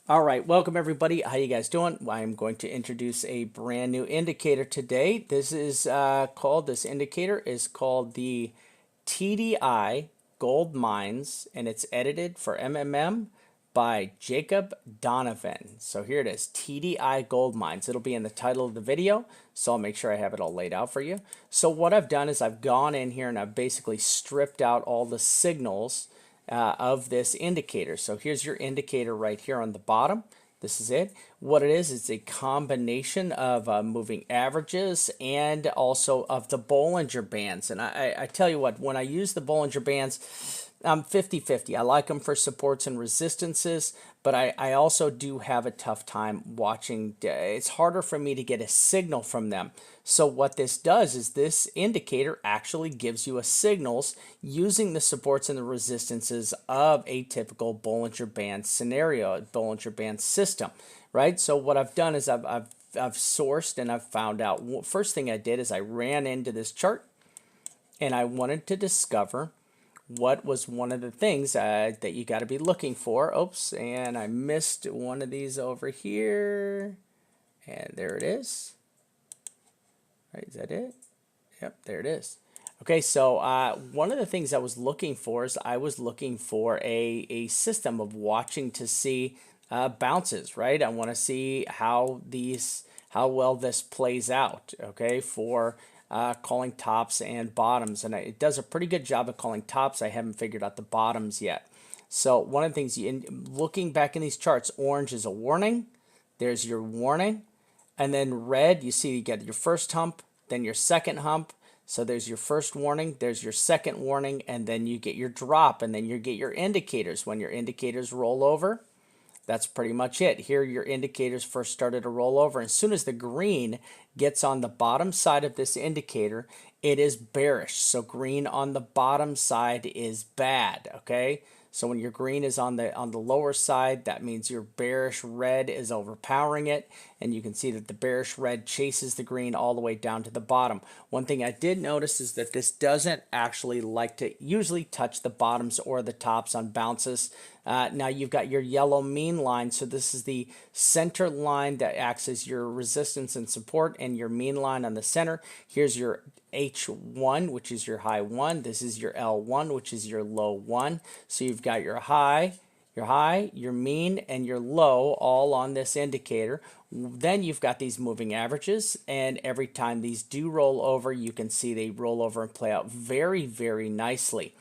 All right, welcome everybody. How you guys doing? I'm going to introduce a brand new indicator today. This indicator is called the TDI Goldminds, and it's edited for MMM by Jakub Donovan. So here it is, TDI Goldminds. It'll be in the title of the video, so I'll make sure I have it all laid out for you. So what I've done is I've gone in here and I've basically stripped out all the signals of this indicator. So here's your indicator right here on the bottom. This is it. What it is, it's a combination of moving averages and also of the Bollinger Bands. And I tell you what, when I use the Bollinger Bands, I'm 50-50. I like them for supports and resistances, but I also do have a tough time watching. It's harder for me to get a signal from them. So what this does is this indicator actually gives you a signals using the supports and the resistances of a typical Bollinger Band scenario, a Bollinger Band system, right? So what I've done is I've sourced and I've found out. First thing I did is I ran into this chart and I wanted to discover what was one of the things that you got to be looking for. Oops, and I missed one of these over here. And there it is. Right, is that it? Yep, there it is. Okay, so one of the things I was looking for is I was looking for a system of watching to see bounces, right? I want to see how well this plays out, okay, for calling tops and bottoms. And it does a pretty good job of calling tops. I haven't figured out the bottoms yet. So one of the things, looking back in these charts, orange is a warning. There's your warning. And then red, you see you get your first hump, then your second hump. So there's your first warning, there's your second warning, and then you get your drop, and then you get your indicators. When your indicators roll over, that's pretty much it. Here your indicators first started to roll over. As soon as the green gets on the bottom side of this indicator, it is bearish. So green on the bottom side is bad, okay? So when your green is on the lower side, that means your bearish red is overpowering it, and you can see that the bearish red chases the green all the way down to the bottom. One thing I did notice is that this doesn't actually like to usually touch the bottoms or the tops on bounces. Now you've got your yellow mean line, so this is the center line that acts as your resistance and support, and your mean line on the center. Here's your H1, which is your high 1. This is your L1, which is your low 1. So you've got your high, your mean, and your low all on this indicator. Then you've got these moving averages, and every time these do roll over, you can see they roll over and play out very, very nicely.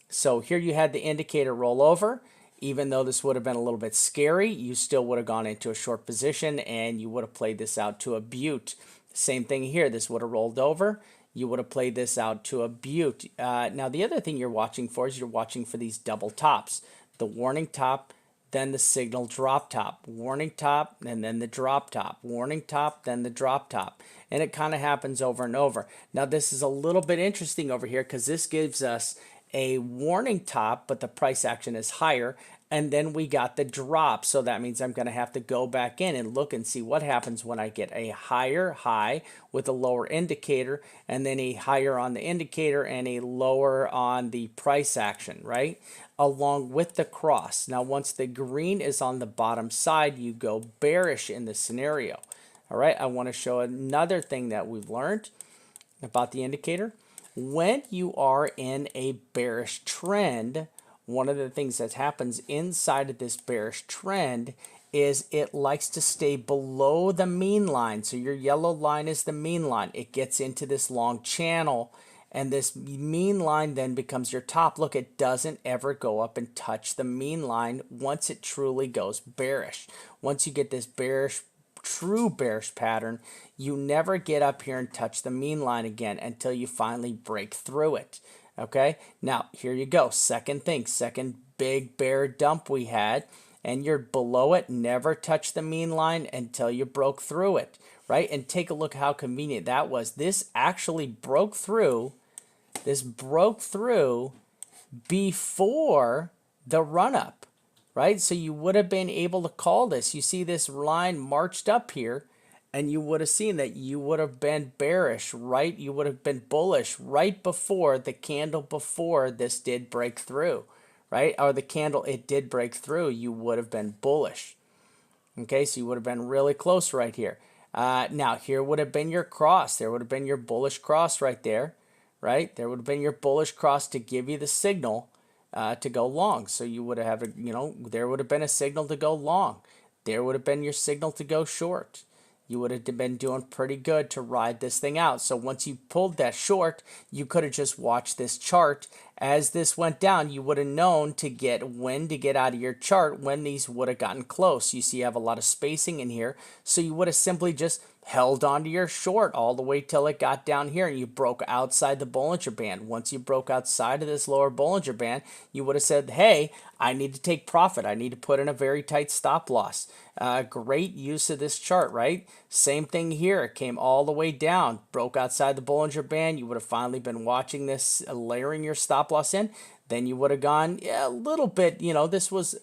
So here you had the indicator roll over. Even though this would have been a little bit scary, you still would have gone into a short position and you would have played this out to a butte. Same thing here. This would have rolled over. You would have played this out to a butte. Now, the other thing you're watching for is you're watching for these double tops. The warning top, then the signal drop top. Warning top, and then the drop top. Warning top, then the drop top. And it kind of happens over and over. Now, this is a little bit interesting over here because this gives us a warning top, but the price action is higher. And then we got the drop. So that means I'm going to have to go back in and look and see what happens when I get a higher high with a lower indicator, and then a higher on the indicator and a lower on the price action, right? Along with the cross. Now, once the green is on the bottom side, you go bearish in this scenario. All right, I want to show another thing that we've learned about the indicator. When you are in a bearish trend, one of the things that happens inside of this bearish trend is it likes to stay below the mean line. So your yellow line is the mean line. It gets into this long channel, and this mean line then becomes your top. Look, it doesn't ever go up and touch the mean line once it truly goes bearish. Once you get this true bearish pattern, you never get up here and touch the mean line again until you finally break through it. Okay, now here you go. Second thing, second big bear dump we had, and you're below it. Never touch the mean line until you broke through it, right? And take a look how convenient that was. This actually broke through. This broke through before the run up, right? So you would have been able to call this. You see this line marched up here, and you would have seen that you would have been bearish, right? You would have been bullish right before the candle before this did break through, right? Or the candle, it did break through. You would have been bullish. Okay, so you would have been really close right here. Now, here would have been your cross. There would have been your bullish cross right there, right? There would have been your bullish cross to give you the signal to go long. So you would have, there would have been a signal to go long. There would have been your signal to go short. You would have been doing pretty good to ride this thing out. So once you pulled that short, you could have just watched this chart. As this went down, you would have known to get when to get out of your chart when these would have gotten close. You see you have a lot of spacing in here. So you would have simply just held onto your short all the way till it got down here and you broke outside the Bollinger Band. Once you broke outside of this lower Bollinger Band, you would have said, hey, I need to take profit. I need to put in a very tight stop loss. Great use of this chart, right? Same thing here. It came all the way down, broke outside the Bollinger Band. You would have finally been watching this, layering your stop loss in. Then you would have gone a little bit, this was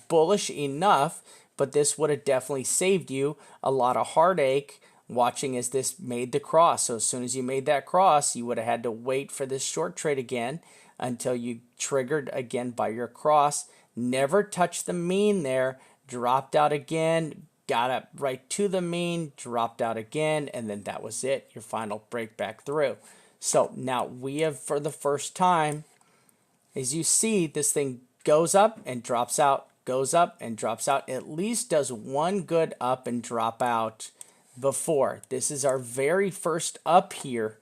bullish enough, but this would have definitely saved you a lot of heartache watching as this made the cross. So as soon as you made that cross, you would have had to wait for this short trade again until you triggered again by your cross. Never touched the mean there, dropped out again, got up right to the mean, dropped out again, and then that was it, your final break back through. So now we have, for the first time, as you see, this thing goes up and drops out, goes up and drops out, at least does one good up and drop out before. This is our very first up here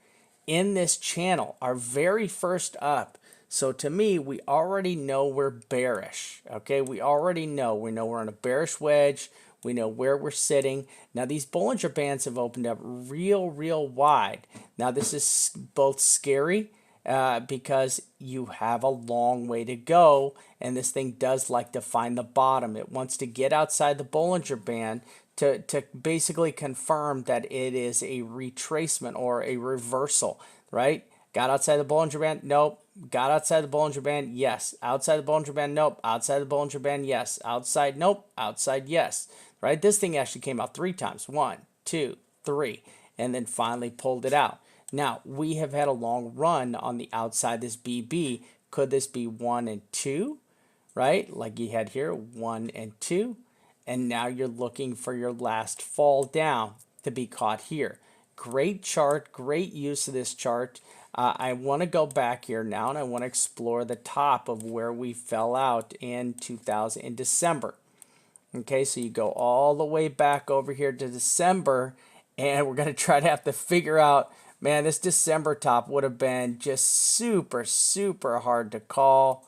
in this channel, our very first up. So to me, we already know we're bearish, okay? We already know. We know we're in a bearish wedge. We know where we're sitting. Now, these Bollinger Bands have opened up real wide. Now, this is both scary because you have a long way to go, and this thing does like to find the bottom. It wants to get outside the Bollinger Band to basically confirm that it is a retracement or a reversal, right? Got outside the Bollinger Band? Nope. Got outside the Bollinger Band? Yes. Outside the Bollinger Band? Nope. Outside the Bollinger Band? Yes. Outside? Nope. Outside? Yes. Right? This thing actually came out 3 times. 1, 2, 3. And then finally pulled it out. Now, we have had a long run on the outside this BB. Could this be 1 and 2? Right? Like you had here, 1 and 2. And now you're looking for your last fall down to be caught here. Great chart. Great use of this chart. I want to go back here now and I want to explore the top of where we fell out in December. Okay, so you go all the way back over here to December and we're going to try to have to figure out, man, this December top would have been just super hard to call.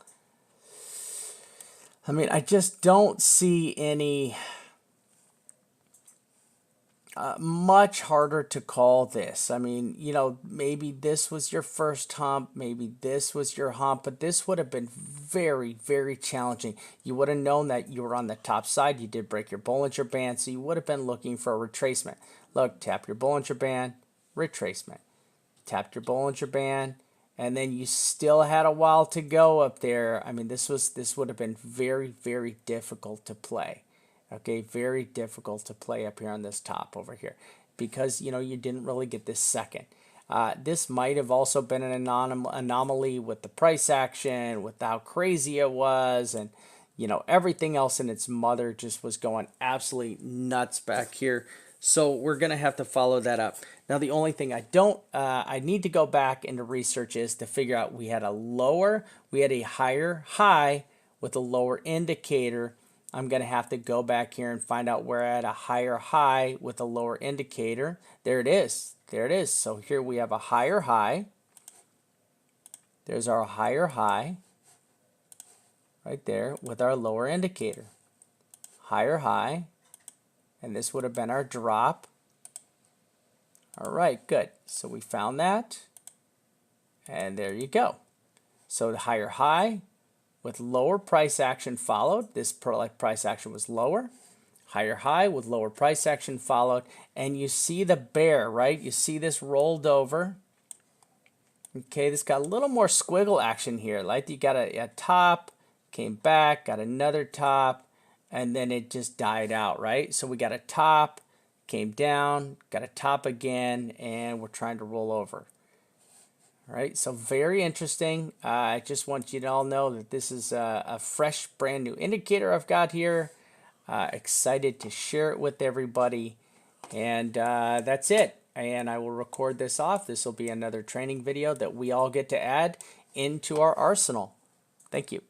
I mean, I just don't see any much harder to call this. I mean, maybe this was your first hump, maybe this was your hump, but this would have been very challenging. You would have known that you were on the top side. You did break your Bollinger Band, so you would have been looking for a retracement. Look, tap your Bollinger Band, retracement. Tapped your Bollinger Band, and then you still had a while to go up there. I mean, this would have been very difficult to play. Okay, very difficult to play up here on this top over here because, you didn't really get this second. This might have also been an anomaly with the price action, with how crazy it was, and, everything else in its mother just was going absolutely nuts back here. So we're going to have to follow that up. Now, the only thing I need to go back into research is to figure out we had a higher high with a lower indicator. I'm going to have to go back here and find out where I had a higher high with a lower indicator. There it is. There it is. So here we have a higher high. There's our higher high right there with our lower indicator. Higher high. And this would have been our drop. All right, good. So we found that. And there you go. So the higher high with lower price action followed. This price action was lower. Higher high with lower price action followed. And you see the bear, right? You see this rolled over. Okay, this got a little more squiggle action here. Like you got a top, came back, got another top, and then it just died out, right? So we got a top, came down, got a top again, and we're trying to roll over. All right, so very interesting. I just want you to all know that this is a fresh, brand new indicator I've got here. Excited to share it with everybody. And that's it. And I will record this off. This will be another training video that we all get to add into our arsenal. Thank you.